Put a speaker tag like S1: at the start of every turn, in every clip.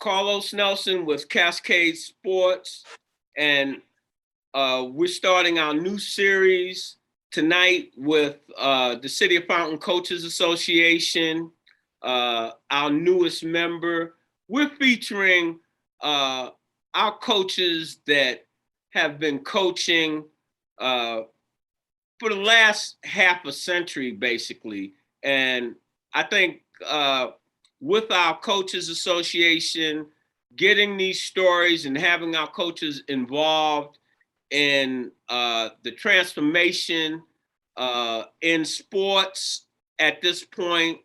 S1: Carlos Nelson with Cascade Sports, and we're starting our new series tonight with the City of Fountain Coaches Association, our newest member. We're featuring our coaches that have been coaching for the last half a century, basically. And I think with our Coaches Association, getting these stories and having our coaches involved in the transformation in sports at this point,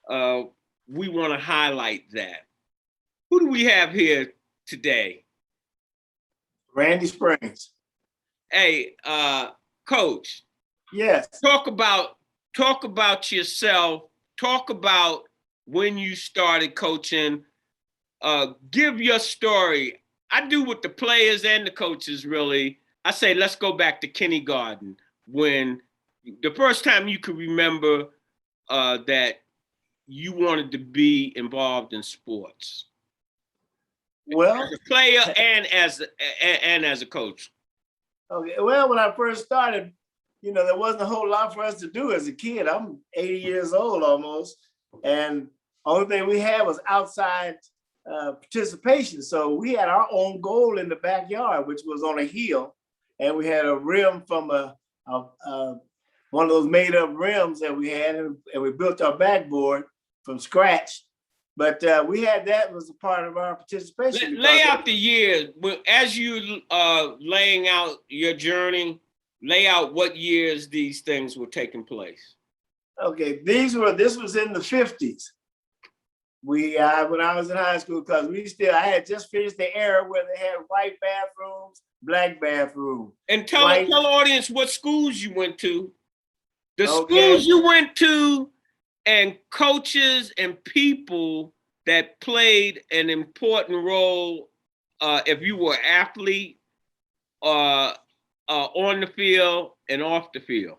S1: we want to highlight that. Who do we have here today?
S2: Randy Springs.
S1: Hey, Coach.
S2: Yes.
S1: Talk about yourself. Talk about when you started coaching. Give your story. I do with the players and the coaches, really. I say, let's go back to kindergarten, when the first time you could remember that you wanted to be involved in sports.
S2: Well,
S1: as a player and as a coach.
S2: Okay. Well, when I first started, there wasn't a whole lot for us to do as a kid. I'm 80 years old almost, and only thing we had was outside participation. So we had our own goal in the backyard, which was on a hill, and we had a rim from one of those made-up rims that we had, and we built our backboard from scratch. But we had that was a part of our participation.
S1: Lay out the years. As you laying out your journey, lay out what years these things were taking place.
S2: Okay, this was in the 50s. When I was in high school, because I had just finished the era where they had white bathrooms, black bathrooms.
S1: And tell the audience what schools you went to. The schools you went to, and coaches and people that played an important role if you were an athlete on the field and off the field.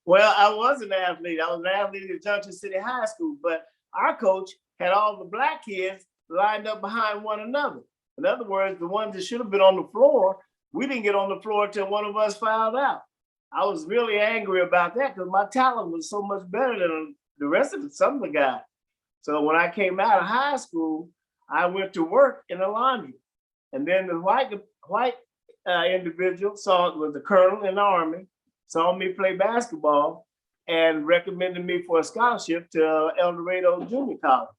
S2: Well, I was an athlete. I was an athlete at Junction City High School, but our coach had all the black kids lined up behind one another. In other words, the ones that should have been on the floor, we didn't get on the floor until one of us fouled out. I was really angry about that because my talent was so much better than the rest of some of the guys. So when I came out of high school, I went to work in the laundry. And then the white individual was the colonel in the Army, saw me play basketball and recommended me for a scholarship to El Dorado Junior College.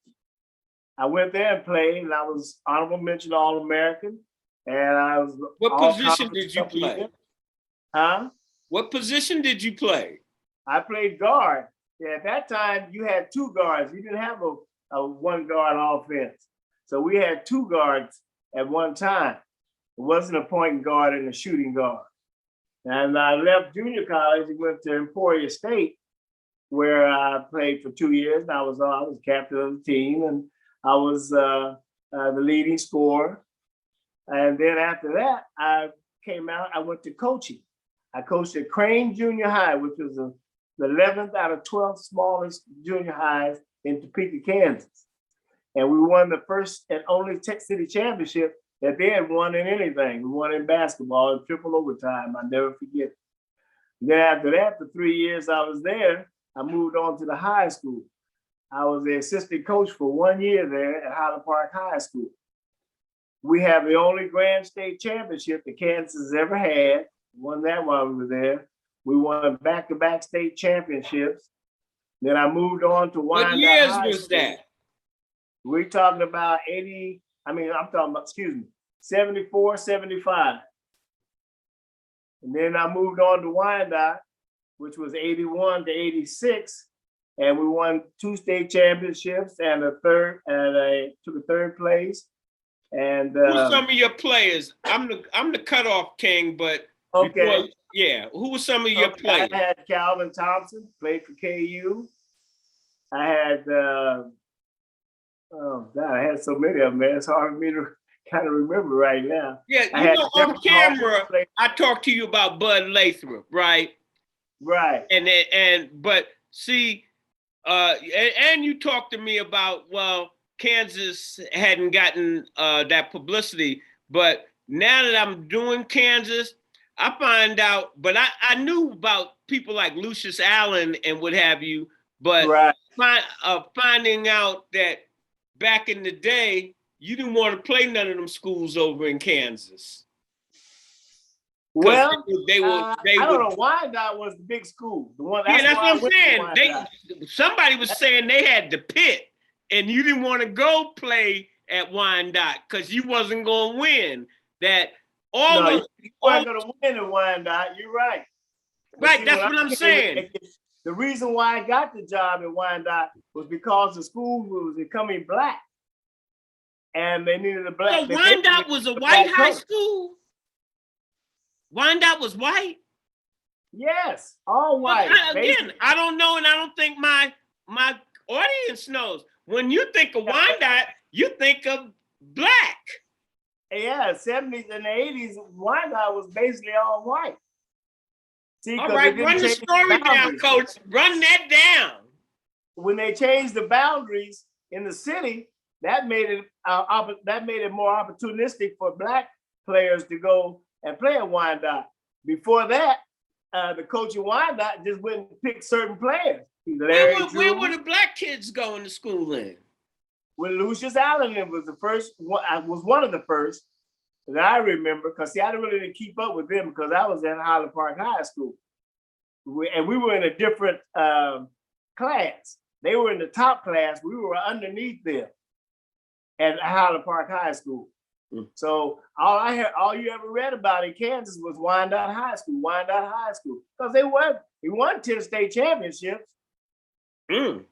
S2: I went there and played, and I was honorable mention All-American. And I was.
S1: What position did you play?
S2: Huh?
S1: What position did you play?
S2: I played guard. Yeah, at that time, you had two guards. You didn't have a one guard offense. So we had two guards at one time. It wasn't a point guard and a shooting guard. And I left junior college and went to Emporia State, where I played for 2 years. And I was captain of the team, and I was the leading scorer. And then after that, I came out, I went to coaching. I coached at Crane Junior High, which was the 11th out of 12 smallest junior highs in Topeka, Kansas. And we won the first and only Tech City championship that they had won in anything. We won in basketball in triple overtime. I'll never forget it. Then after that, for 3 years I was there, I moved on to the high school. I was the assistant coach for 1 year there at Highland Park High School. We have the only Grand State championship that Kansas has ever had. Won that while we were there. We won back-to-back state championships. Then I moved on to
S1: What years was that?
S2: We're talking about 74, 75. And then I moved on to Wyandotte, which was 81 to 86. And we won 2 state championships and took a third place. And
S1: who's some of your players? I'm the cutoff king, but
S2: okay.
S1: Who were some of your players?
S2: I had Calvin Thompson, played for KU. I had I had so many of them, man. It's hard for me to kind of remember right now.
S1: Yeah, on camera, I talked to you about Bud Lathrop, right?
S2: Right.
S1: But see, and you talked to me about, Kansas hadn't gotten that publicity, but now that I'm doing Kansas, I find out, but I knew about people like Lucius Allen and what have you, but
S2: Right.
S1: finding out that back in the day, you didn't want to play none of them schools over in Kansas.
S2: Well,
S1: they
S2: I don't know. Wyandotte was the big school. The one.
S1: That's what I'm saying. Somebody was saying they had the pit, and you didn't want to go play at Wyandotte because you wasn't going to win. You weren't
S2: going to win at Wyandotte. You're right.
S1: Right, that's what I'm saying.
S2: The reason why I got the job at Wyandotte was because the school was becoming black, and they needed a black.
S1: So Wyandotte was a white high school. Wyandotte was white.
S2: Yes, all white.
S1: Again, I don't know, and I don't think my audience knows. When you think of Wyandotte, you think of black.
S2: Yeah, 70s and the 80s, Wyandotte was basically all white. See,
S1: all right, run the story down, Coach. Run that down.
S2: When they changed the boundaries in the city, that made it more opportunistic for black players to go and play at Wyandotte. Before that, the coach at Wyandotte just went and picked certain players.
S1: Where were the black kids going to school in?
S2: Well, Lucius Allen was the first. Was one of the first that I remember. Because see, I didn't really keep up with them because I was at Highland Park High School, and we were in a different class. They were in the top class. We were underneath them at Highland Park High School. So all you ever read about in Kansas was Wyandotte High School, because he won 10 state championships.
S1: Didn't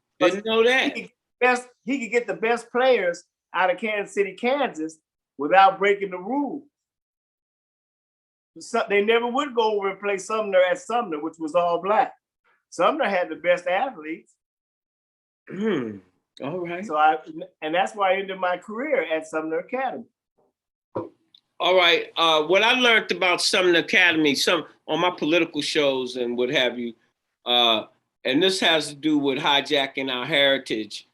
S1: know that.
S2: He could get the best players out of Kansas City, Kansas, without breaking the rules. So they never would go over and play Sumner at Sumner, which was all black. Sumner had the best athletes.
S1: All right.
S2: So and that's why I ended my career at Sumner Academy.
S1: All right. What I learned about Sumner Academy, on my political shows and what have you, and this has to do with hijacking our heritage.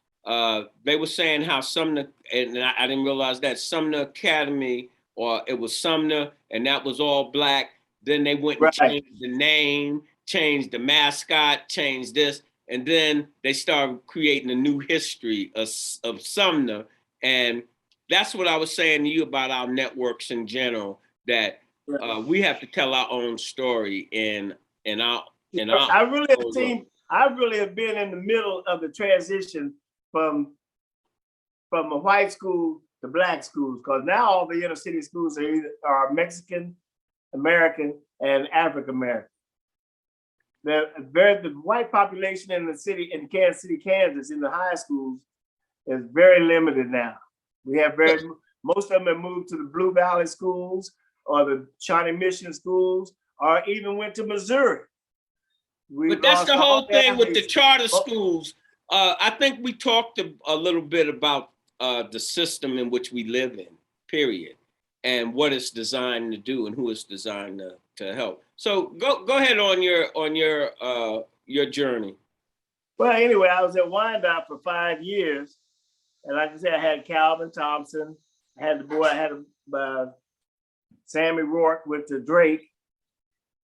S1: They were saying how Sumner, and I didn't realize that Sumner Academy, or it was Sumner, and that was all black. Then they went and changed the name, changed the mascot, changed this, and then they started creating a new history of Sumner. And that's what I was saying to you about our networks in general, that we have to tell our own story
S2: I really have been in the middle of the transition from a white school to black schools, because now all the inner city schools are Mexican, American, and African American. The white population in the city, in Kansas City, Kansas, in the high schools is very limited now. We have most of them have moved to the Blue Valley schools or the Shawnee Mission schools, or even went to Missouri.
S1: But that's the whole thing with the charter schools. I think we talked a little bit about the system in which we live in, period, and what it's designed to do and who it's designed to help. So go ahead on your journey.
S2: Well, anyway, I was at Wyandotte for 5 years. And like I said, I had Calvin Thompson. I had Sammy Rourke went to Drake.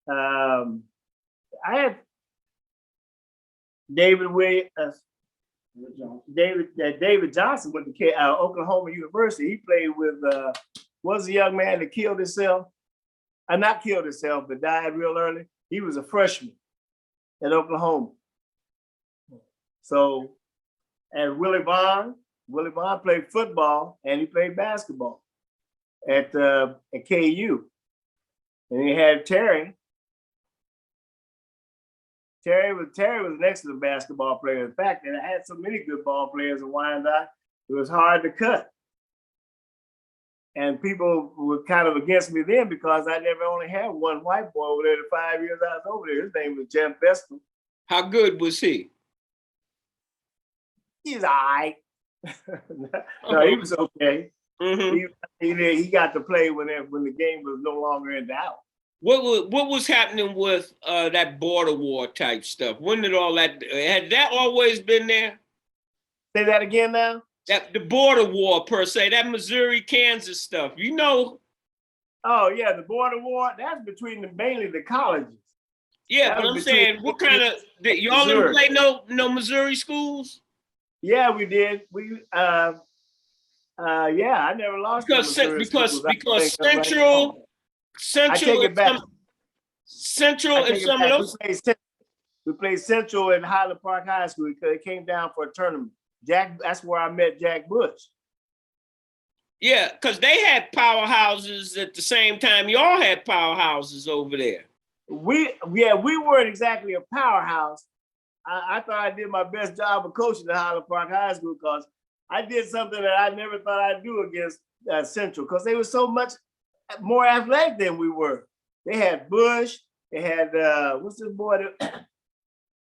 S2: I had David Johnson went to Oklahoma University. He played with was the young man that killed himself? Not killed himself, but died real early. He was a freshman at Oklahoma. So, and Willie Vaughn played football and he played basketball at KU. And he had Terry. Terry was an excellent basketball player. In fact, I had so many good ball players in Wyandotte, it was hard to cut. And people were kind of against me then because I never only had one white boy over there the 5 years I was over there. His name was Jeff Vestal.
S1: How good was he?
S2: He's all right. No, he was okay. Mm-hmm. He got to play when the game was no longer in doubt.
S1: What was happening with that border war type stuff? When did all that, had that always been there?
S2: Say that again now?
S1: That the border war per se, that Missouri-Kansas stuff, you know.
S2: Oh yeah, the border war, that's between mainly the colleges.
S1: Yeah,
S2: That
S1: but I'm
S2: was
S1: saying, what kind of, y'all didn't play no Missouri schools?
S2: Yeah, we did. Yeah, I never lost to Missouri schools.
S1: Because
S2: I take it back.
S1: Central and some of those.
S2: We played Central in Highland Park High School because it came down for a tournament. That's where I met Jack Bush.
S1: Yeah, because they had powerhouses at the same time y'all had powerhouses over there.
S2: We weren't exactly a powerhouse. I thought I did my best job of coaching at Highland Park High School because I did something that I never thought I'd do against Central because they were so much more athletic than we were. They had Bush. They had what's this boy?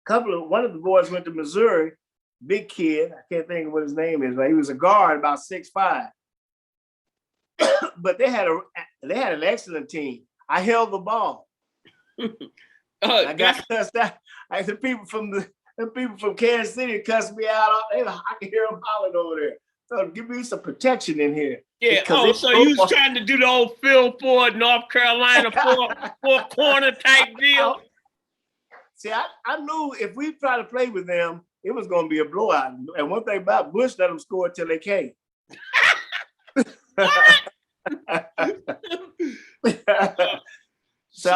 S2: One of the boys went to Missouri. Big kid. I can't think of what his name is, but he was a guard, about 6'5". But they had an excellent team. I held the ball. I got cussed out. The people from Kansas City cussed me out. I can hear them hollering over there. So give me some protection in here.
S1: Yeah. Oh, so you was trying to do the old Phil Ford, North Carolina four corner type deal.
S2: See, I knew if we tried to play with them, it was going to be a blowout. And one thing about Bush, let them score until they came. So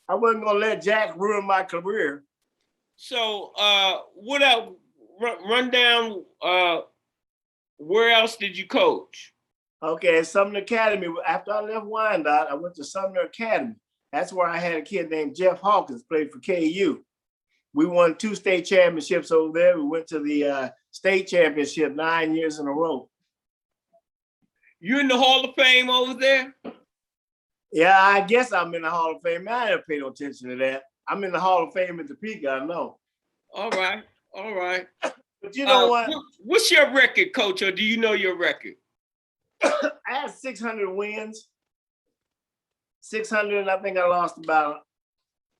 S2: I wasn't gonna let Jack ruin my career.
S1: So what else? Run down. Where else did you coach?
S2: Okay, Sumner Academy. After I left Wyandotte, I went to Sumner Academy. That's where I had a kid named Jeff Hawkins, played for KU. We won 2 state championships over there. We went to the state championship 9 years in a row.
S1: You in the Hall of Fame over there?
S2: Yeah, I guess I'm in the Hall of Fame. I didn't pay no attention to that. I'm in the Hall of Fame at Topeka, I know.
S1: All right.
S2: But you know what?
S1: What's your record, Coach, or do you know your record?
S2: I had 600 wins. 600, I think I lost about a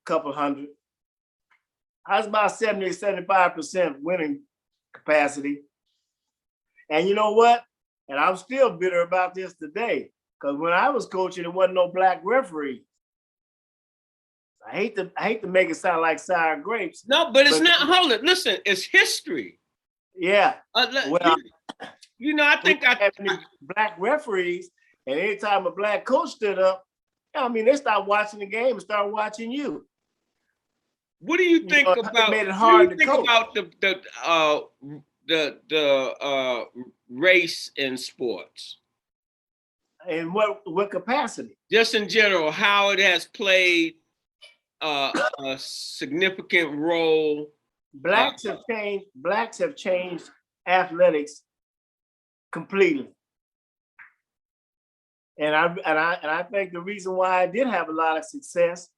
S2: couple hundred. I was about 70, 75% winning capacity. And you know what? And I'm still bitter about this today. Because when I was coaching, there wasn't no black referees. I hate to make it sound like sour grapes.
S1: No, but it's not. Hold it. Listen, it's history.
S2: Yeah.
S1: Well, you know, I think I
S2: have black referees, and anytime a black coach stood up, I mean, they stopped watching the game and started watching you.
S1: What do you think about?
S2: Made it hard
S1: to coach. About the race in sports?
S2: In what capacity?
S1: Just in general, how it has played a significant role.
S2: Blacks have changed athletics completely. And I think the reason why I did have a lot of success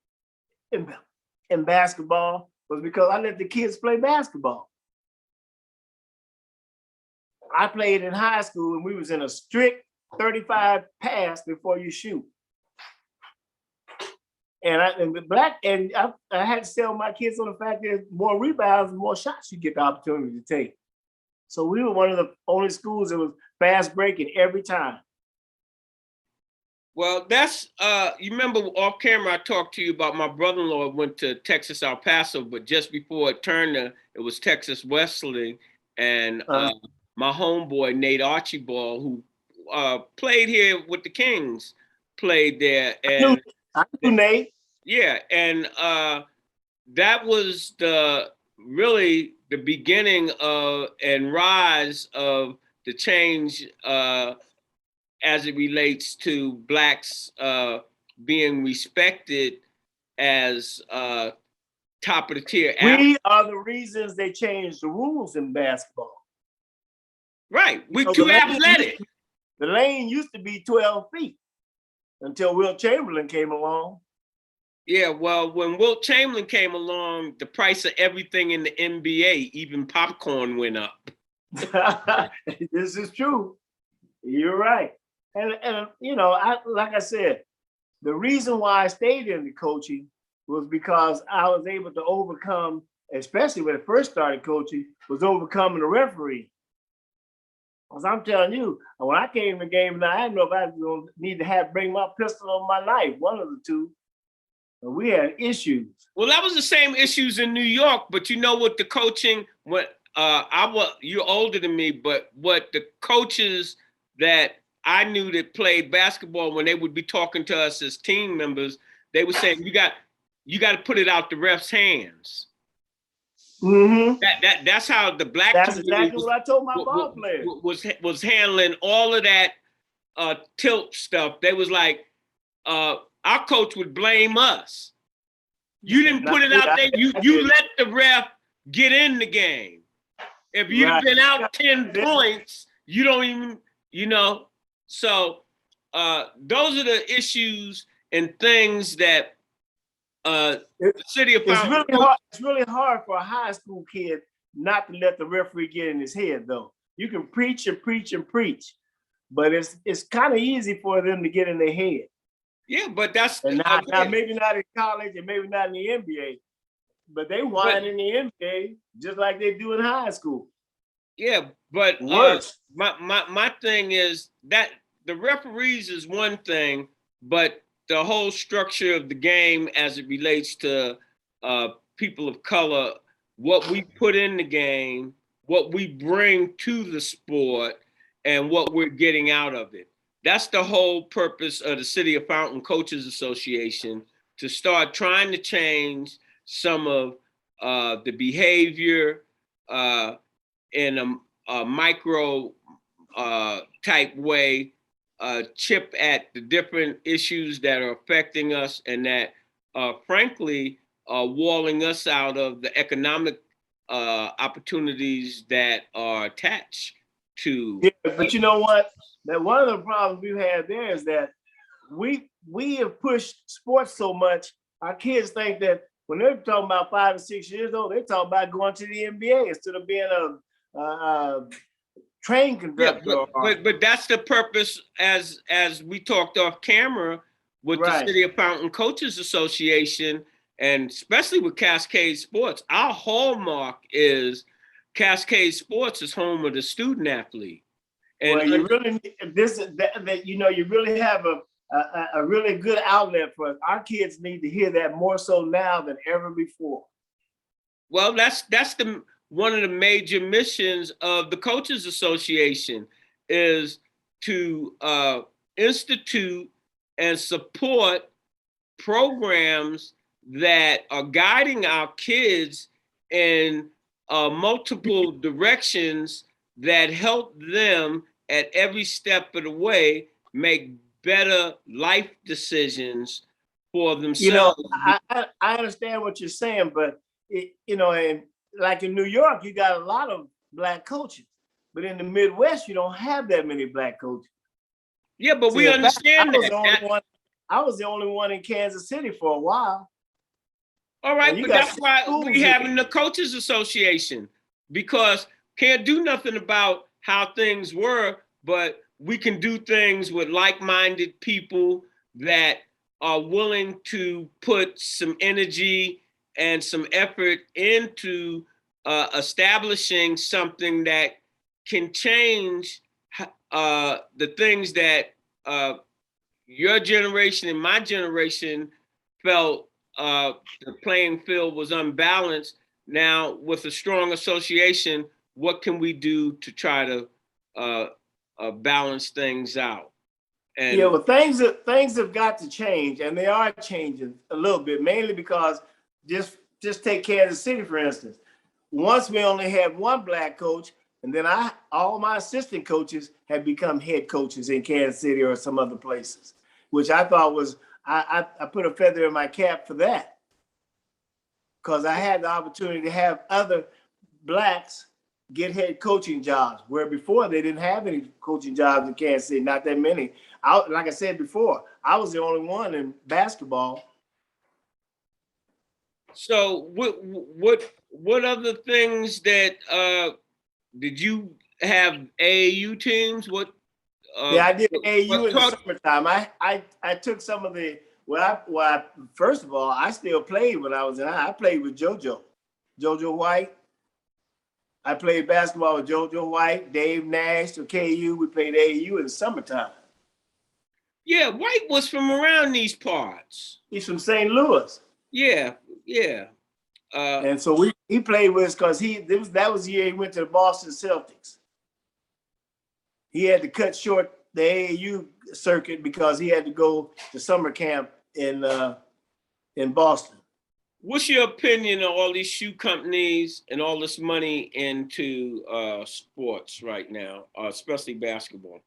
S2: in basketball was because I let the kids play basketball. I played in high school and we was in a strict 35 pass before you shoot. And I had to sell my kids on the fact that more rebounds and more shots you get the opportunity to take. So we were one of the only schools that was fast breaking every time.
S1: Well, that's you remember off camera I talked to you about my brother-in-law went to Texas El Paso, but just before it turned it was Texas Wesleyan, and my homeboy Nate Archibald, who played here with the Kings, played there. And
S2: I knew Nate.
S1: Yeah, and that was really the beginning of and rise of the change as it relates to Blacks being respected as top of the tier.
S2: We are the reasons they changed the rules in basketball.
S1: Right, we're too athletic.
S2: The lane used to be 12 feet until Wilt Chamberlain came along.
S1: Yeah, well, when Wilt Chamberlain came along, the price of everything in the NBA, even popcorn, went up.
S2: This is true. You're right. And you know, like I said, the reason why I stayed in the coaching was because I was able to overcome, especially when I first started coaching, was overcoming the referee. Because I'm telling you, when I came to the game, now I didn't know if I was going to need to bring my pistol on my knife, one of the two. But we had issues.
S1: Well, that was the same issues in New York, but you know what the coaching, you're older than me, but what the coaches that I knew that played basketball, when they would be talking to us as team members, they would say, you got to put it out the ref's hands.
S2: Mm-hmm.
S1: That's how the black
S2: That's exactly what I told my ball players.
S1: Was handling all of that tilt stuff. They was like, our coach would blame us. You didn't put it out there. You let the ref get in the game. If you'd have been out 10 points, you don't even, So those are the issues and things that the city of Fountain.
S2: It's really hard for a high school kid not to let the referee get in his head, though. You can preach and preach and preach, but it's kind of easy for them to get in their head.
S1: Yeah, but that's
S2: now maybe not in college and maybe not in the NBA, but they whine in the NBA just like they do in high school.
S1: Yeah, but my thing is that the referees is one thing, but the whole structure of the game as it relates to people of color, what we put in the game, what we bring to the sport, and what we're getting out of it. That's the whole purpose of the City of Fountain Coaches Association, to start trying to change some of the behavior in a micro type way, chip at the different issues that are affecting us and that frankly are walling us out of the economic opportunities that are attached to.
S2: Yeah, but you know what? That one of the problems we've had there is that we have pushed sports so much, our kids think that when they're talking about 5 or 6 years old, they're talking about going to the NBA instead of being a train conductor.
S1: Yeah, but that's the purpose, as we talked off camera with the City of Fountain Coaches Association, and especially with Cascade Sports. Our hallmark is Cascade Sports is home of the student athlete. And
S2: well, you really you really have a really good outlet for us. Our kids need to hear that more so now than ever before.
S1: Well, that's one of the major missions of the Coaches Association is to institute and support programs that are guiding our kids in multiple directions that help them at every step of the way make better life decisions for themselves.
S2: I understand what you're saying, but and like in New York, you got a lot of black coaches, but in the Midwest, you don't have that many black coaches.
S1: Yeah, but we understand
S2: that. I was the only one in Kansas City for a while.
S1: All right, but that's why we having the Coaches Association, because can't do nothing about how things were, but we can do things with like-minded people that are willing to put some energy and some effort into establishing something that can change the things that your generation and my generation felt the playing field was unbalanced. Now, with a strong association, what can we do to try to balance things out? And
S2: yeah, well, things have got to change, and they are changing a little bit, mainly because just take Kansas City, for instance. Once we only had one black coach, and then all my assistant coaches have become head coaches in Kansas City or some other places, which I thought was, I put a feather in my cap for that, because I had the opportunity to have other blacks get head coaching jobs, where before they didn't have any coaching jobs in Kansas City, not that many. Like I said before, I was the only one in basketball.
S1: So what other things that did you have AAU teams?
S2: Yeah, I did AAU in the summertime. I took some of the first of all, I still played when I was in. I played with JoJo White. I played basketball with JoJo White, Dave Nash, to KU. We played AAU in the summertime.
S3: Yeah, White was from around these parts.
S2: He's from St. Louis.
S3: Yeah.
S2: And so he played with us because that was the year he went to the Boston Celtics. He had to cut short the AAU circuit because he had to go to summer camp in Boston.
S3: What's your opinion on all these shoe companies and all this money into sports right now, especially basketball?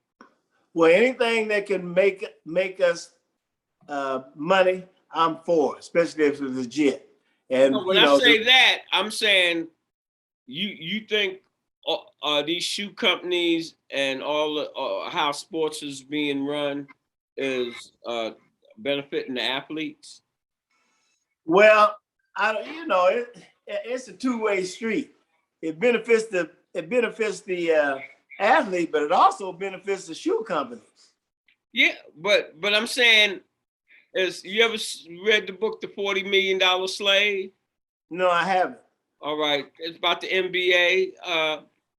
S2: Well, anything that can make us money, I'm for, especially if it's legit. And
S3: when I say that, I'm saying you think these shoe companies and all how sports is being run is benefiting the athletes?
S2: Well, it's a two-way street. It benefits the athlete, but it also benefits the shoe companies.
S3: Yeah, but I'm saying, you ever read the book, The $40 Million Slave?
S2: No, I haven't.
S3: All right, it's about the NBA.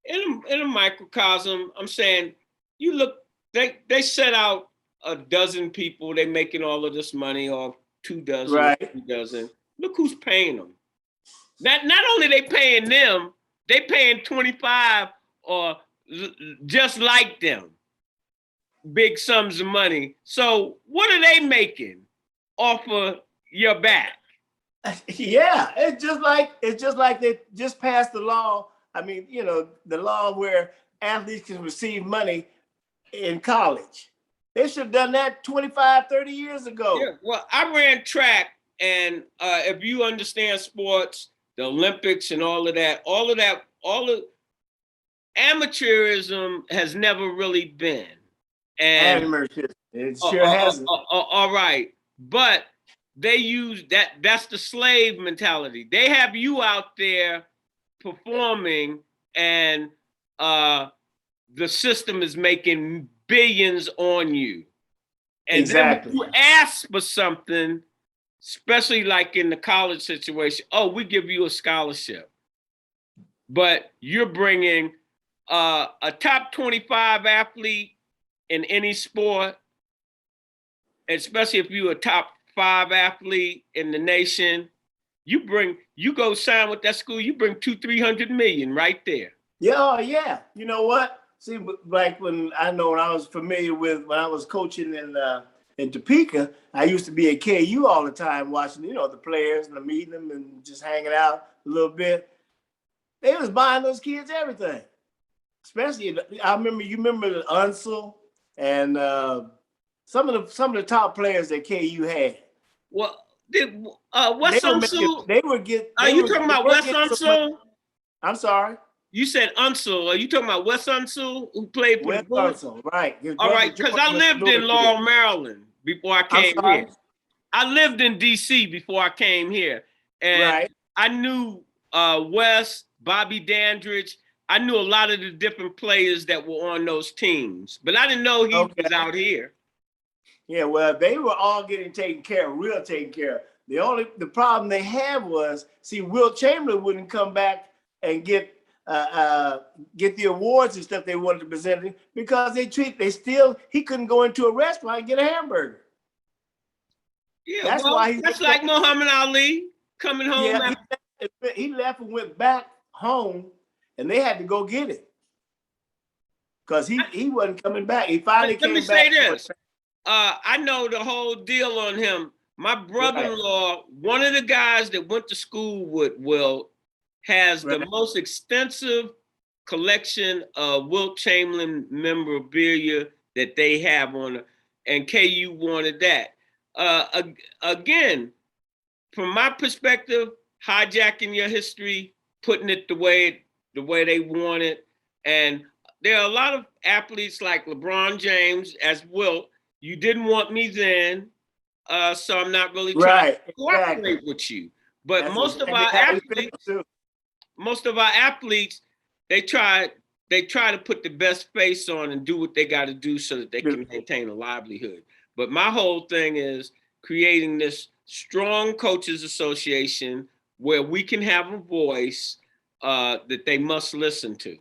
S3: In a microcosm, I'm saying, you look, they set out a dozen people, they making all of this money, or 2 dozen,
S2: right.
S3: 3 dozen. Look who's paying them. Not only they paying them, they paying 25 or just like them big sums of money. So what are they making off of your back?
S2: Yeah, it's just like they just passed the law. I mean, the law where athletes can receive money in college. They should have done that 25, 30 years ago.
S3: Yeah, well, I ran track, and if you understand sports, the Olympics and all of amateurism has never really been. And
S2: amateurism, it sure hasn't.
S3: All right, but they use that's the slave mentality. They have you out there performing, and the system is making billions on you. And
S2: exactly.
S3: Then when you ask for something, especially like in the college situation, we give you a scholarship. But you're bringing a top 25 athlete in any sport, especially if you're a top 5 athlete in the nation, you go sign with that school, you bring 200-300 million right there.
S2: Yeah. You know what? See, like when I was familiar with, when I was coaching in Topeka, I used to be at KU all the time watching, the players and meeting them and just hanging out a little bit. They was buying those kids everything. Especially, you remember Unsel and some of the top players that KU had.
S3: Well, Wes Unsel? Are you talking about Wes Unsel?
S2: I'm sorry.
S3: You said Unsel. Are you talking about Wes Unsel, who played for the Bulls?
S2: Unsel, right.
S3: All right, because I lived in Laurel, Maryland before I came here. I lived in D.C. before I came here. And I knew Wes, Bobby Dandridge. I knew a lot of the different players that were on those teams. But I didn't know he was out here.
S2: Yeah, well, they were all getting taken care of, real taken care of. The problem they had was, Wilt Chamberlain wouldn't come back and get the awards and stuff they wanted to present him because he couldn't go into a restaurant and get a hamburger.
S3: Yeah, that's like Muhammad Ali coming home.
S2: Yeah, he left and went back home, and they had to go get it because he wasn't coming back. He finally came back.
S3: Let me say this. I know the whole deal on him. My brother-in-law, one of the guys that went to school with Wilt, has the most extensive collection of Wilt Chamberlain memorabilia that they have and KU wanted that. Again, from my perspective, hijacking your history, putting it the way they want it. And there are a lot of athletes like LeBron James, as Wilt. You didn't want me then, so I'm not really trying to cooperate with you. But most of our athletes, they try to put the best face on and do what they got to do so that they can maintain a livelihood. But my whole thing is creating this strong coaches association where we can have a voice that they must listen to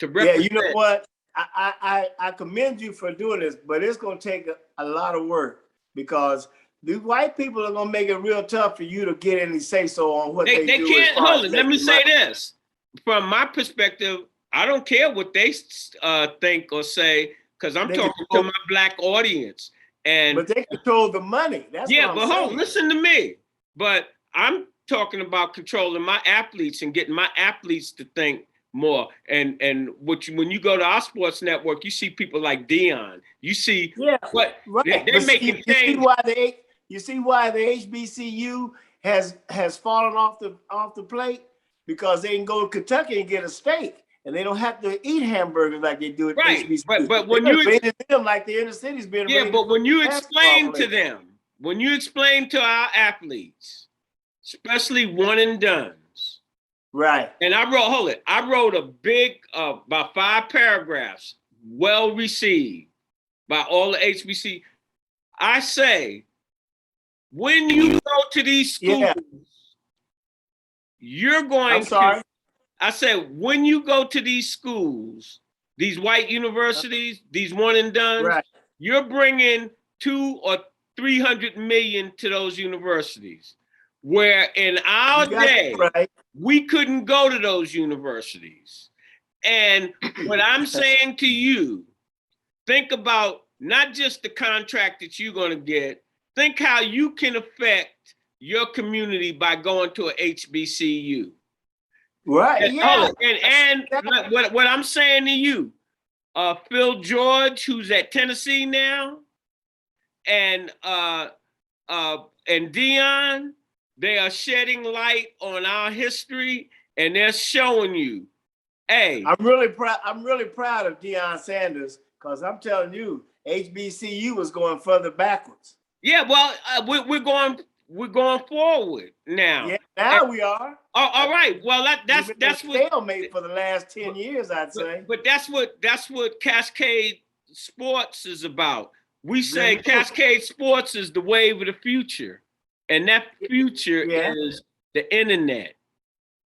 S2: Yeah,
S3: represent.
S2: you know what? I commend you for doing this, but it's going to take a lot of work because the white people are going to make it real tough for you to get any say so on what they do.
S3: They can't hold it. Let me say this. From my perspective, I don't care what they think or say because I'm talking to my Black audience.
S2: But they control the money. That's
S3: yeah,
S2: what I'm
S3: but
S2: saying.
S3: hold, listen to me. But I'm talking about controlling my athletes and getting my athletes to think more. And when you go to our sports network, you see people like Dion. You see,
S2: right.
S3: They're making change.
S2: You see why the HBCU has fallen off the plate because they can go to Kentucky and get a steak, and they don't have to eat hamburgers like they do at HBCU.
S3: But when you
S2: them like the inner city's been
S3: but when you explain to them, when you explain to our athletes, especially one and dones,
S2: right?
S3: And I wrote a big about 5 paragraphs, well received by all the HBC. I say, when you go to these schools, you're going to. I said, when you go to these schools, these white universities, these one and done, you're bringing 200 or 300 million to those universities. Where in our day, we couldn't go to those universities. And what I'm saying to you, think about not just the contract that you're going to get, think how you can affect your community by going to a HBCU.
S2: Right.
S3: And what I'm saying to you, Phil George, who's at Tennessee now, and Dion, they are shedding light on our history, and they're showing you, hey.
S2: I'm really proud of Deion Sanders because I'm telling you, HBCU was going further backwards.
S3: Yeah, well, we're going forward now.
S2: Yeah, now we are.
S3: All right. Well, that's what
S2: stalemate for the last 10 years, I'd say.
S3: But that's what Cascade Sports is about. We say Cascade Sports is the wave of the future, and that future is the internet.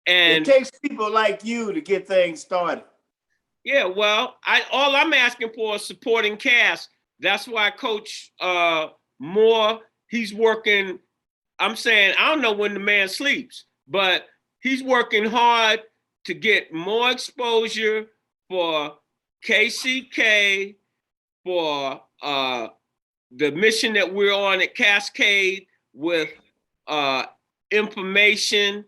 S3: And
S2: it takes people like you to get things started.
S3: Yeah, well, all I'm asking for is supporting cast. That's why Coach Moore, he's working. I'm saying, I don't know when the man sleeps, but he's working hard to get more exposure for KCK, for the mission that we're on at Cascade with information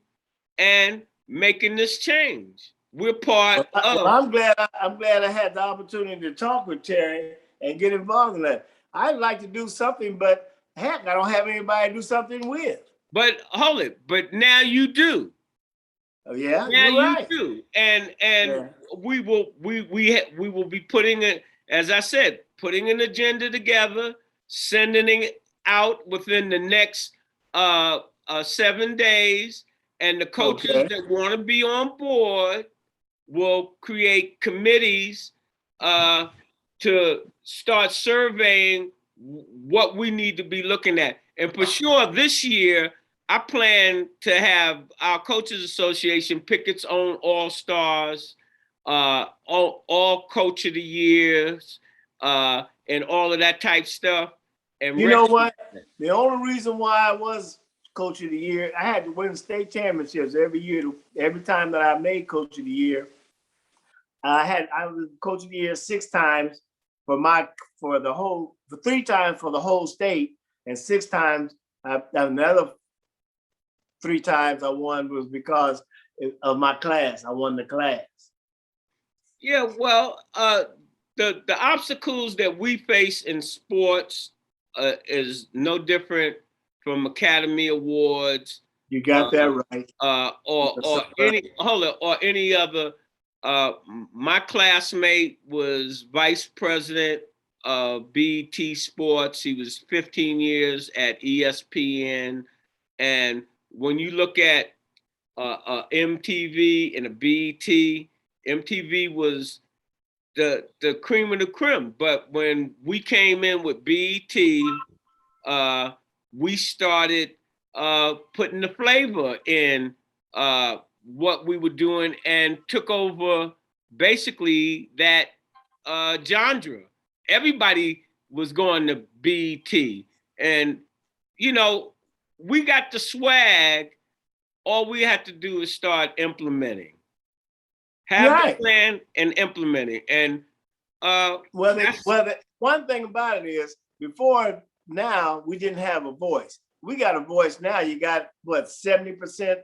S3: and making this change. We're part of.
S2: I'm glad I had the opportunity to talk with Terry and get involved in that. I'd like to do something, but heck, I don't have anybody to do something with.
S3: But hold it. But now you do.
S2: Oh yeah.
S3: Now you do. And we will be putting it, as I said, putting an agenda together, sending it out within the next 7 days, and the coaches that want to be on board will create committees to start surveying what we need to be looking at. And for sure, this year, I plan to have our Coaches Association pick its own all-stars, all Coach of the Years, and all of that type stuff. And
S2: you know what? The only reason why I was Coach of the Year, I had to win state championships every year. Every time that I made Coach of the Year, I was Coach of the Year 6 times for 3 times for the whole state, and 6 times another 3 times I won was because of my class. I won the class.
S3: Yeah, well, the obstacles that we face in sports is no different from Academy Awards.
S2: You got that right.
S3: Or any other. My classmate was vice president of BET Sports. He was 15 years at ESPN. And when you look at MTV and a BET, MTV was the cream of the creme. But when we came in with BET, we started putting the flavor in what we were doing and took over basically that genre. Everybody was going to BET, and you know, we got the swag. All we had to do is start implementing, have the plan and implementing. And
S2: one thing about it is, before now we didn't have a voice. We got a voice now. You got what, 70%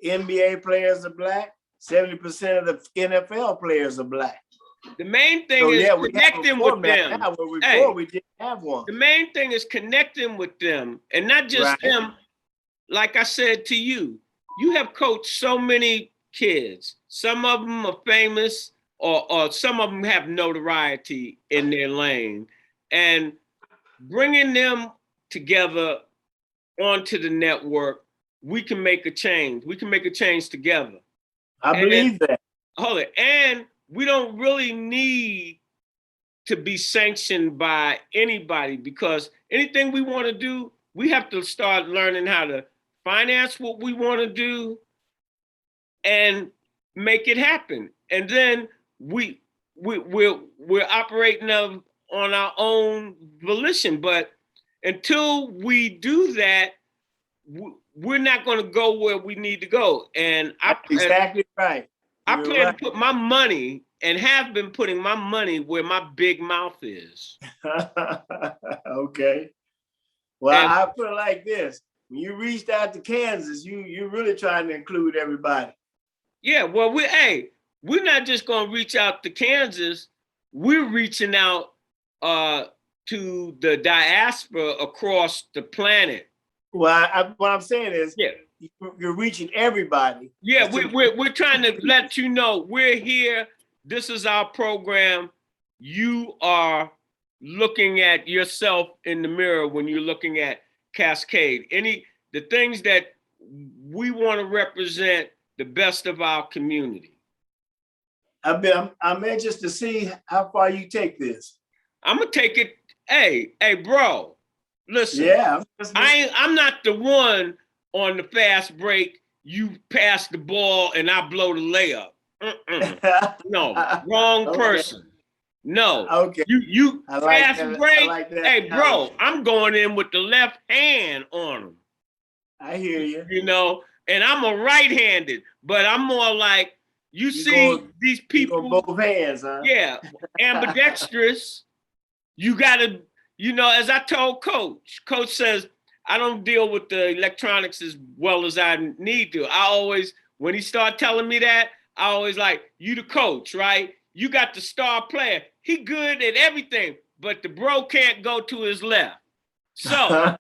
S2: NBA players are black, 70% of the NFL players are black.
S3: The main thing is connecting with them.
S2: Now, where before we didn't have one.
S3: The main thing is connecting with them, and not just them. Like I said to you, you have coached so many kids. Some of them are famous, or some of them have notoriety in their lane, and bringing them together onto the network, we can make a change. We can make a change together.
S2: I believe that.
S3: Hold it. And we don't really need to be sanctioned by anybody, because anything we want to do, we have to start learning how to finance what we want to do and make it happen. And then we're operating on our own volition. But until we do that, we're not going to go where we need to go. And
S2: exactly right.
S3: I plan to put my money, and have been putting my money where my big mouth is.
S2: Okay. Well, I put it like this. When you reached out to Kansas, you're really trying to include everybody.
S3: Yeah, well, we're not just going to reach out to Kansas. We're reaching out to the diaspora across the planet.
S2: Well, what I'm saying is, you're reaching everybody.
S3: Yeah, we're trying to let you know we're here. This is our program. You are looking at yourself in the mirror when you're looking at Cascade. The things that we want to represent the best of our community.
S2: I'm anxious to see how far you take this.
S3: I'm gonna take it. Hey, bro, listen.
S2: Yeah,
S3: I'm not the one on the fast break. You pass the ball and I blow the layup. No, wrong person. No.
S2: Okay.
S3: You fast break.
S2: Like that.
S3: Hey, bro, I'm going in with the left hand on him.
S2: I hear you.
S3: You know, and I'm a right-handed, but I'm more like, these people.
S2: Both hands, huh?
S3: Yeah, ambidextrous. You gotta, as I told Coach says, I don't deal with the electronics as well as I need to. When he started telling me that, I always like, you the coach, right? You got the star player. He good at everything, but the bro can't go to his left. So right.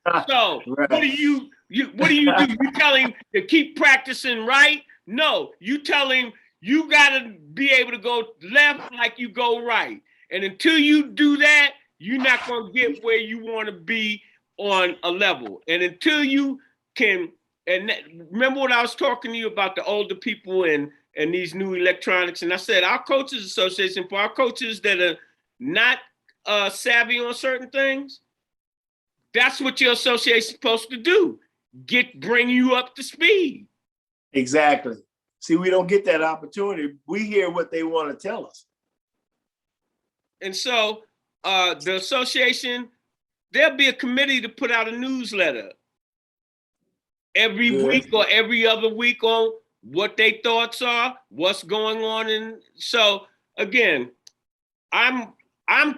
S3: What do you do? You tell him to keep practicing right? No, you tell him you gotta be able to go left like you go right. And until you do that, you're not gonna get where you want to be on a level. And until you can, remember what I was talking to you about the older people and these new electronics. And I said, our coaches association, for our coaches that are not savvy on certain things, that's what your association is supposed to do. Bring you up to speed.
S2: Exactly. See, we don't get that opportunity. We hear what they want to tell us.
S3: And so the association, there'll be a committee to put out a newsletter every week or every other week on what their thoughts are, what's going on. And so again, I'm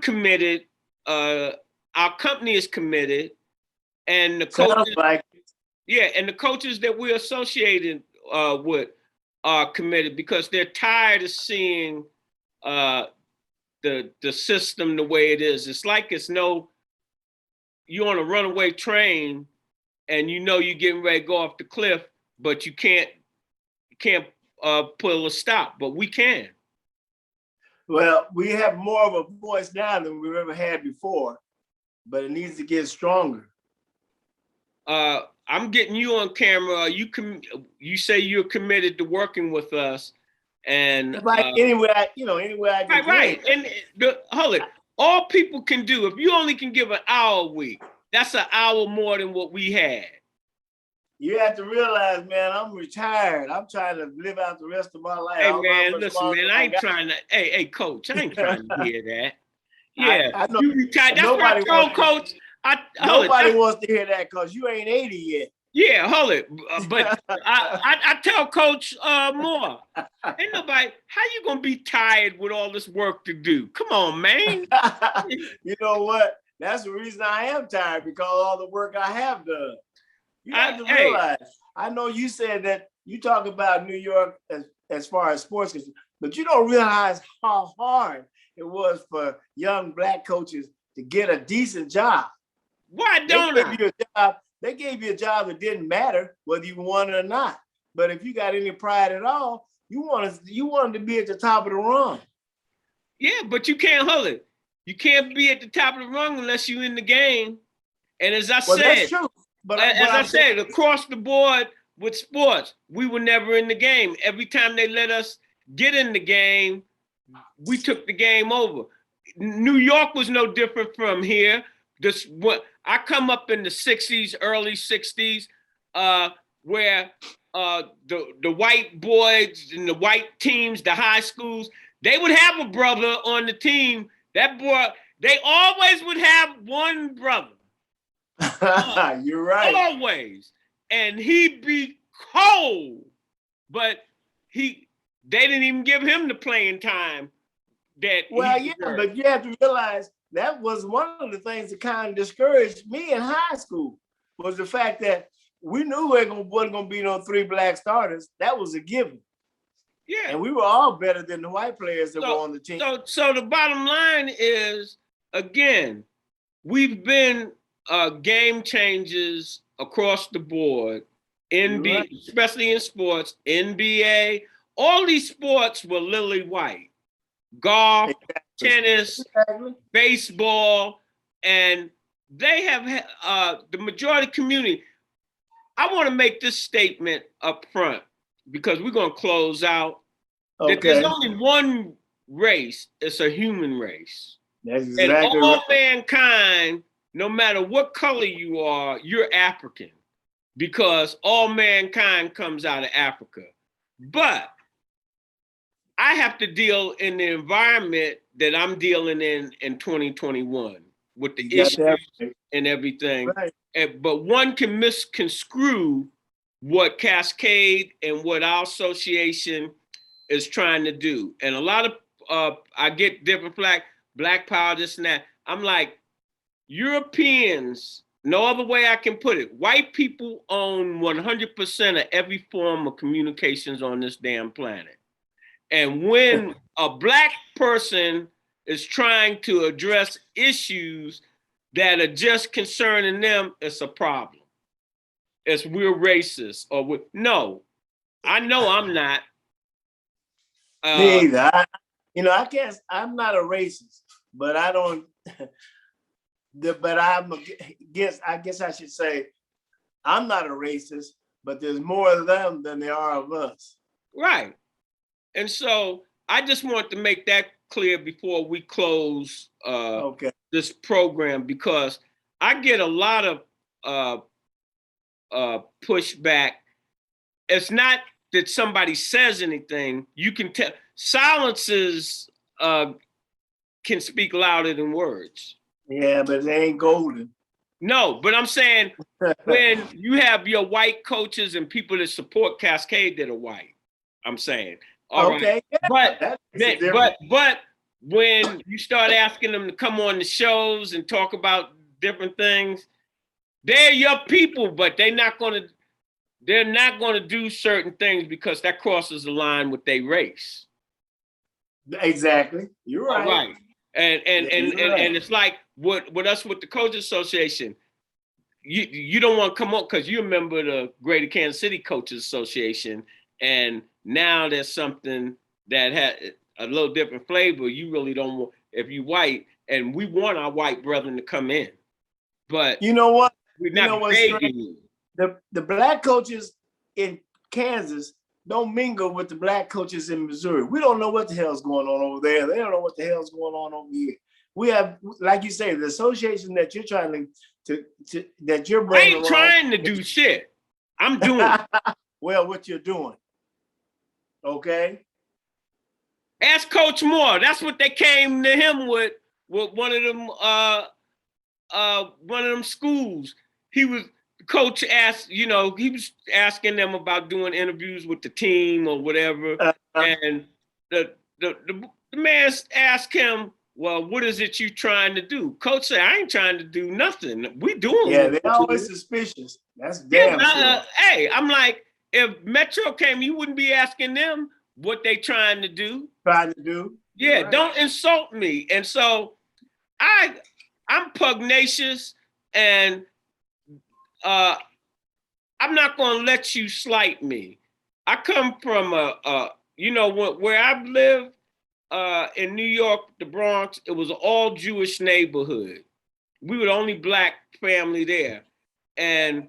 S3: committed. Our company is committed, and the coaches, and the coaches that we're associated with are committed, because they're tired of seeing the system the way it is. It's like you're on a runaway train, and you're getting ready to go off the cliff, but you can't pull a stop, but we can.
S2: Well, we have more of a voice now than we've ever had before, but it needs to get stronger.
S3: I'm getting you on camera. You say you're committed to working with us, and
S2: anywhere I can.
S3: Right. And hold it. All people can do, if you only can give an hour a week, that's an hour more than what we had.
S2: You have to realize, man, I'm retired. I'm trying to live out the rest of my life.
S3: Hey man, listen, man, I ain't trying to. Hey, coach, I ain't trying to hear that. Yeah,
S2: I know.
S3: you retired. That's what I told Coach.
S2: Nobody wants to hear that because you ain't 80 yet.
S3: Yeah, hold it. But I tell Coach Moore, ain't nobody. How you gonna be tired with all this work to do? Come on, man.
S2: You know what? That's the reason I am tired, because all the work I have done. You have to realize. I know you said that you talk about New York as far as sports, but you don't realize how hard it was for young Black coaches to get a decent job.
S3: Why don't
S2: They gave you a job that didn't matter whether you won it or not. But if you got any pride at all, you wanted to be at the top of the rung.
S3: Yeah, but you can't hold it. You can't be at the top of the rung unless you're in the game. And as I said,
S2: that's true. But
S3: as I said, across the board with sports, we were never in the game. Every time they let us get in the game, we took the game over. New York was no different from here. I come up in the 60s, early 60s, where the white boys and the white teams, the high schools, they would have a brother on the team. That boy, they always would have one brother.
S2: You're right.
S3: Always. And he'd be cold. But they didn't even give him the playing time that
S2: but you have to realize that was one of the things that kind of discouraged me in high school, was the fact that we knew there wasn't going to be no 3 Black starters. That was a given.
S3: Yeah.
S2: And we were all better than the white players that were on the team.
S3: So the bottom line is, again, we've been game changers across the board, especially in sports, NBA. All these sports were lily white. Golf, tennis, baseball, and they have the majority community. I want to make this statement up front because we're going to close out. That there's only one race. It's a human race.
S2: That's exactly
S3: and all mankind, no matter what color you are, you're African, because all mankind comes out of Africa. But I have to deal in the environment that I'm dealing in 2021 with the issues and everything.
S2: Right.
S3: But one can misconstrue what Cascade and what our association is trying to do. And a lot of, I get different black power, this and that. I'm like, Europeans, no other way I can put it, white people own 100% of every form of communications on this damn planet. And when a Black person is trying to address issues that are just concerning them, it's a problem. It's we're racist or no, I know I'm not.
S2: Me either. I guess I'm not a racist, but I don't. But I guess I should say I'm not a racist, but there's more of them than there are of us.
S3: Right. And so I just want to make that clear before we close this program, because I get a lot of pushback. It's not that somebody says anything. You can tell silences can speak louder than words.
S2: Yeah, but they ain't golden.
S3: No, but I'm saying when you have your white coaches and people that support Cascade that are white, I'm saying. All right. But when you start asking them to come on the shows and talk about different things, they're your people, but they're not going to do certain things because that crosses the line with their race.
S2: Exactly. You're right.
S3: All right. And it's like with us with the Coaches Association, you don't want to come on because you remember the Greater Kansas City Coaches Association, and now there's something that had a little different flavor. You really don't want, if you white, and we want our white brethren to come in. But
S2: you know what?
S3: We're not begging you.
S2: The Black coaches in Kansas don't mingle with the Black coaches in Missouri. We don't know what the hell's going on over there. They don't know what the hell's going on over here. We have, like you say, the association that you're trying to that you're bringing.
S3: I ain't trying to do shit.
S1: I'm doing it.
S2: Well, what you're doing. Okay.
S1: Ask Coach Moore. That's what they came to him with one of them schools. Coach asked, he was asking them about doing interviews with the team or whatever. And the man asked him, well, what is it you trying to do? Coach said, I ain't trying to do nothing. We doing.
S2: Yeah, they're always suspicious. That's damn sure.
S1: Hey, I'm like, if Metro came, you wouldn't be asking them what they trying to do. Yeah, right. Don't insult me. And so I'm pugnacious, and I'm not going to let you slight me. I come from where I've lived in New York, the Bronx, it was an all Jewish neighborhood. We were the only Black family there. And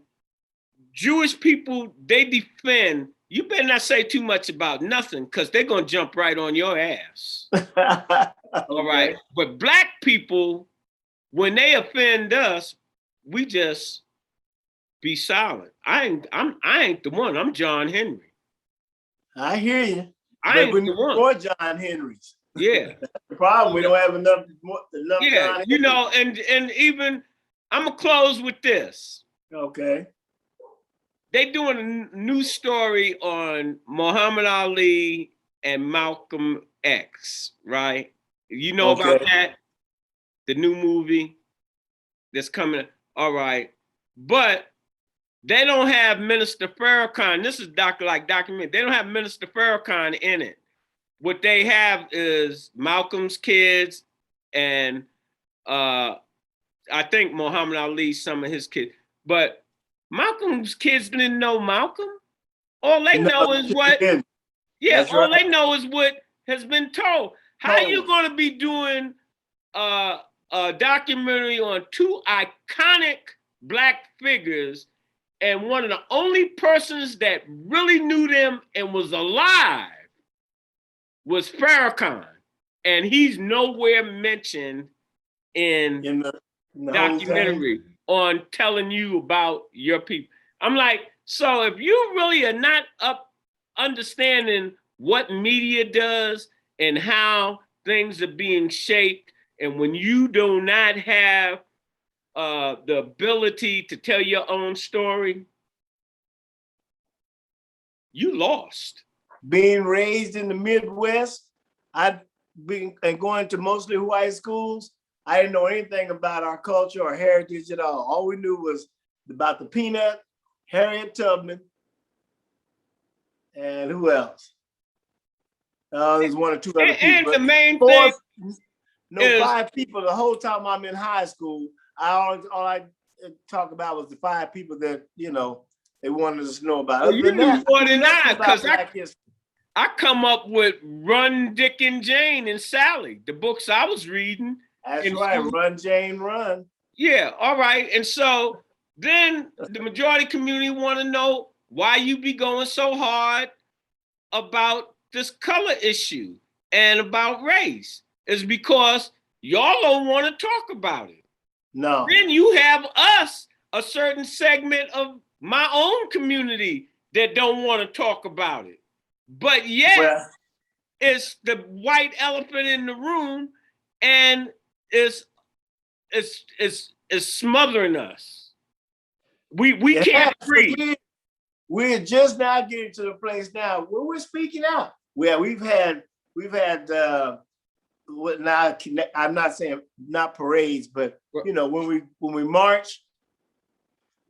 S1: Jewish people, they defend. You better not say too much about nothing, because they're going to jump right on your ass. Okay. All right. But Black people, when they offend us, we just be silent. I ain't the one. I'm John Henry.
S2: I hear you.
S1: I ain't the one.
S2: More John Henrys.
S1: Yeah.
S2: That's the problem. We don't have enough
S1: yeah,
S2: John Henrys.
S1: And even, I'm going to close with this.
S2: Okay.
S1: They doing a new story on Muhammad Ali and Malcolm X, right? You know about that? The new movie that's coming. All right. But they don't have Minister Farrakhan. This is documentary. They don't have Minister Farrakhan in it. What they have is Malcolm's kids and I think Muhammad Ali, some of his kids. But Malcolm's kids didn't know Malcolm. All they know is what, all they know is what has been told. How are you going to be doing a documentary on two iconic Black figures, and one of the only persons that really knew them and was alive was Farrakhan, and he's nowhere mentioned in the documentary on telling you about your people. I'm like, so if you really are not understanding what media does and how things are being shaped, and when you do not have the ability to tell your own story, you lost.
S2: Being raised in the Midwest, I've been going to mostly white schools. I didn't know anything about our culture or heritage at all. All we knew was about the Peanut, Harriet Tubman, and who else? There's one or two other people.
S1: And the main thing
S2: is 5 people. The whole time I'm in high school, all I talk about was the 5 people that, they wanted us to know about.
S1: Well, you knew more than I, because I come up with Run, Dick, and Jane and Sally, the books I was reading.
S2: That's right, Run, Jane, Run.
S1: Yeah, all right. And so then the majority community want to know why you be going so hard about this color issue and about race. It's because y'all don't want to talk about it.
S2: No.
S1: Then you have us, a certain segment of my own community that don't want to talk about it. But yet, it's the white elephant in the room, and it's smothering us. We can't breathe.
S2: We're just now getting to the place now where we're speaking out. Where we've had what now? I'm not saying not parades, but when we march,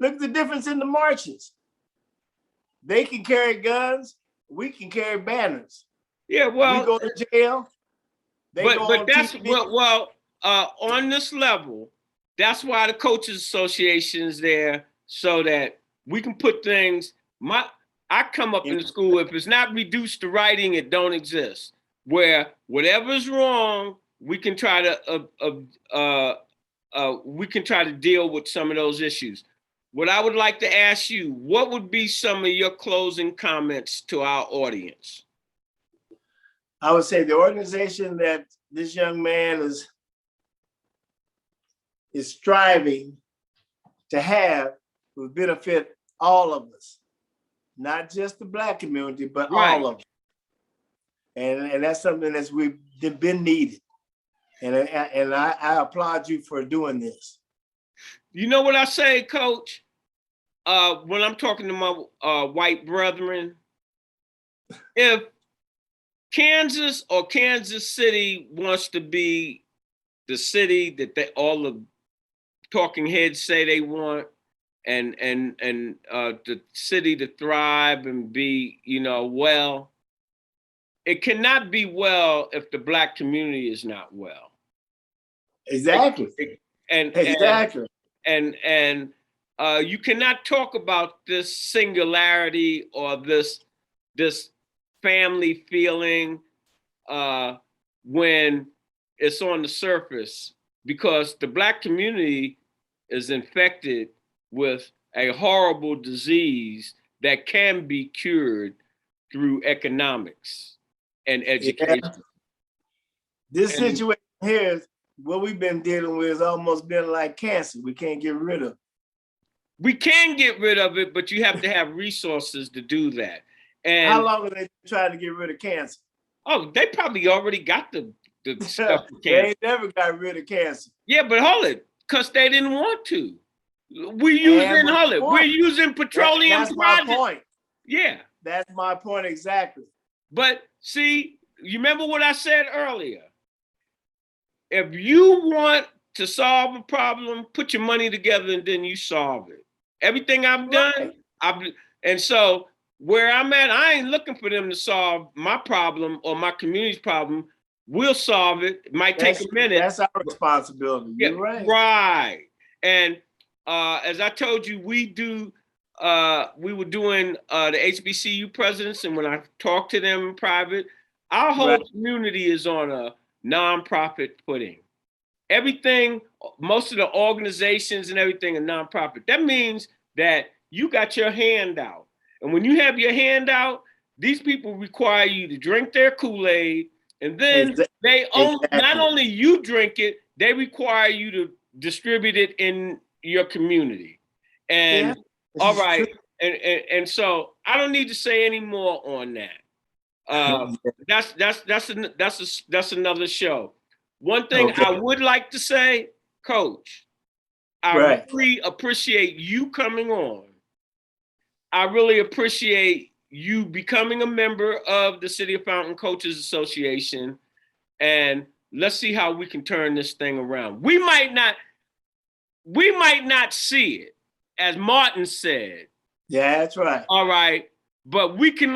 S2: look at the difference in the marches. They can carry guns. We can carry banners.
S1: Yeah, well,
S2: we go to jail.
S1: But that's on this level. That's why the Coaches Association is there, so that we can put things. I come up in the school, if it's not reduced to writing, it don't exist. Where whatever's wrong, we can try to deal with some of those issues. What I would like to ask you, what would be some of your closing comments to our audience?
S2: I would say the organization that this young man is striving to have will benefit all of us. not just the Black community, but
S3: Right.
S2: all of them. And that's something that's we've been needed. And I applaud you for doing this.
S3: You know what I say, Coach? When I'm talking to my white brethren, if Kansas or Kansas City wants to be the city that all the talking heads say they want, and the city to thrive and be, well, it cannot be well if the Black community is not well.
S2: Exactly. Exactly.
S3: And you cannot talk about this singularity or this family feeling when it's on the surface, because the Black community is infected with a horrible disease that can be cured through economics and education.
S2: Yeah. This situation here is what we've been dealing with, has almost been like cancer. We can't get rid of it.
S3: We can get rid of it, but you have to have resources to do that. And
S2: how long have they tried to get rid of cancer?
S3: Oh, they probably already got the stuff for cancer.
S2: They ain't never got rid of cancer.
S3: Yeah, but hold it, because they didn't want to. We're using petroleum
S2: That's
S3: projects.
S2: my point.
S3: Yeah.
S2: That's my point exactly.
S3: But see, you remember what I said earlier? If you want to solve a problem, put your money together and then you solve it. Everything I've done, and so where I'm at, I ain't looking for them to solve my problem or my community's problem. We'll solve it. It might take a minute.
S2: That's our responsibility.
S3: Yeah,
S2: you're right.
S3: Right. And as I told you, we were doing the HBCU presidents, and when I talked to them in private, our whole community is on a nonprofit footing. Everything, most of the organizations and everything are nonprofit. That means that you got your hand out. And when you have your hand out, these people require you to drink their Kool-Aid, and then not only you drink it, they require you to distribute it in your community. And all right, and so I don't need to say any more on that. That's another show. One thing I would like to say, Coach, I really appreciate you coming on. I really appreciate you becoming a member of the City of Fountain Coaches Association, and let's see how we can turn this thing around. We might not see it, as Martin said.
S2: Yeah, that's right.
S3: All right, but we can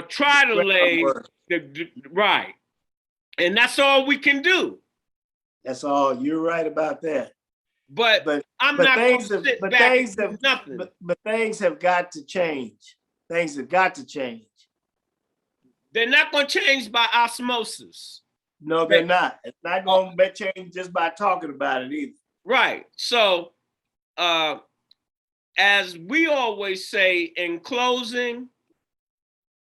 S3: try to lay right. And that's all we can do.
S2: That's all. You're right about that.
S3: But I'm not going to sit back and do nothing.
S2: But things have got to change. Things have got to change.
S3: They're not going to change by osmosis.
S2: No, they're not. It's not going to change just by talking about it either.
S3: Right. So, as we always say in closing,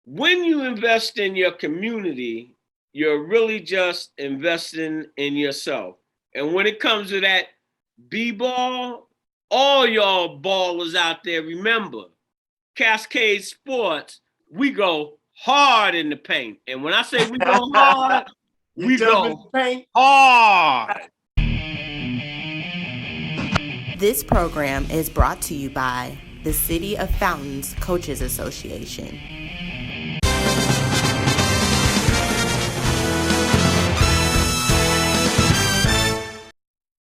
S3: when you invest in your community, you're really just investing in yourself. And when it comes to that B-ball, all y'all ballers out there, remember, Cascade Sports, we go hard in the paint. And when I say we go hard, we go hard.
S4: This program is brought to you by the City of Fountains Coaches Association.